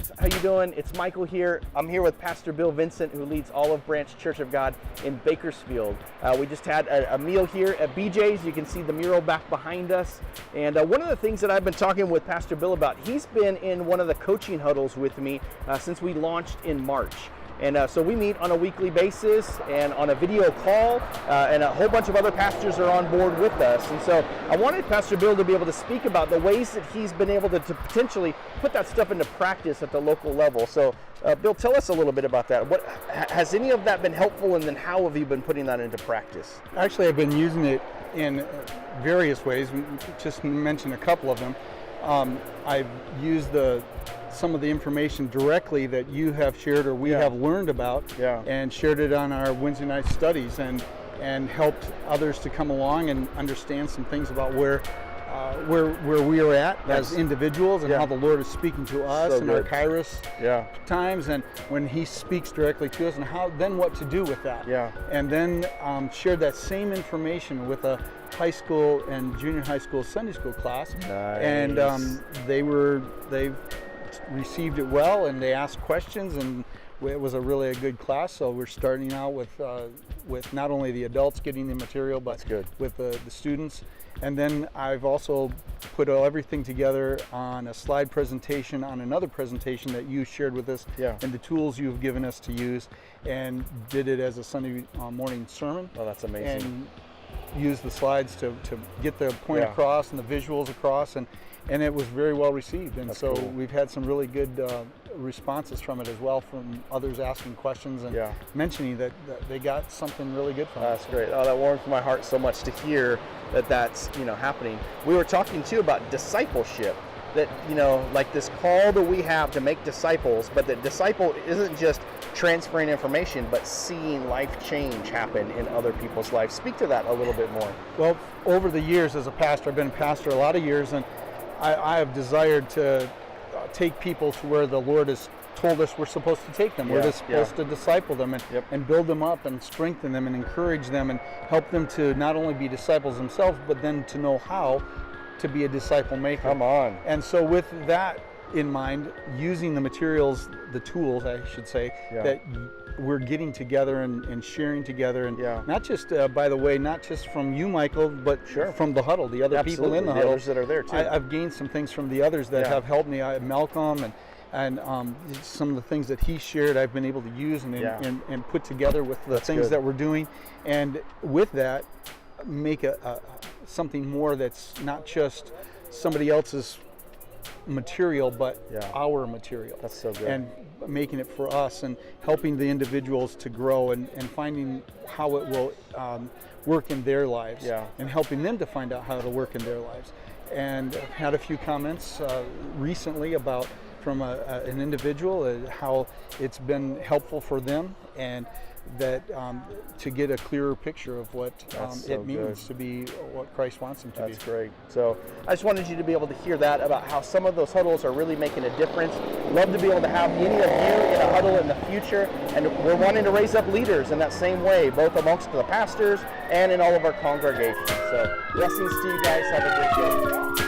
guys, how you doing? It's Michael here. I'm here with Pastor Bill Vincent, who leads Olive Branch Church of God in Bakersfield. We just had a meal here at BJ's. You can see the mural back behind us. And one of the things that I've been talking with Pastor Bill about, he's been in one of the coaching huddles with me since we launched in March. And so we meet on a weekly basis and on a video call, and a whole bunch of other pastors are on board with us. And so I wanted Pastor Bill to be able to speak about the ways that he's been able to potentially put that stuff into practice at the local level. So Bill, tell us a little bit about that. What has any of that been helpful, and then how have you been putting that into practice? Actually, I've been using it in various ways. Just mention a couple of them. I've used some of the information directly that you have shared or we have learned about, and shared it on our Wednesday night studies, and helped others to come along and understand some things about where we are at as individuals, and how the Lord is speaking to us in our Kairos times, and when He speaks directly to us, and what to do with that. And then shared that same information with a high school and junior high school Sunday school class. And they received it well, and they asked questions, and it was really a good class. So we're starting out with not only the adults getting the material, but with the students. And then I've also put everything together on a slide presentation on another presentation that you shared with us, and the tools you've given us to use, and did it as a Sunday morning sermon. Oh, that's amazing. And used the slides to get the point across and the visuals across, and it was very well received. And so we've had some really good responses from it as well, from others asking questions and mentioning that they got something really good from it. That's great. Oh, that warms my heart so much to hear that's happening. We were talking too about discipleship, that like this call that we have to make disciples, but that disciple isn't just transferring information, but seeing life change happen in other people's lives. Speak to that a little bit more. Well, over the years as a pastor, I've been a pastor a lot of years, and I have desired to take people to where the Lord has told us we're supposed to take them. We're just supposed to disciple them and build them up and strengthen them and encourage them and help them to not only be disciples themselves, but then to know how to be a disciple maker. Come on. And so with that in mind, using the materials, the tools, I should say, that we're getting together and sharing together, and not just, by the way, not just from you, Michael, but from the Huddle, the other people in the Huddle. The others that are there too. I've gained some things from the others that have helped me. Malcolm and some of the things that he shared, I've been able to use and put together with the things that we're doing, and with that, make something more that's not just somebody else's material, but our material. That's so good. And making it for us, and helping the individuals to grow, and finding how it will work in their lives, and helping them to find out how to work in their lives. And I've had a few comments recently from an individual, how it's been helpful for them, and that to get a clearer picture of what it means to be what Christ wants them to be. That's great. So I just wanted you to be able to hear that about how some of those huddles are really making a difference. Love to be able to have any of you in a huddle in the future, and we're wanting to raise up leaders in that same way, both amongst the pastors and in all of our congregations. So blessings to you guys. Have a great day.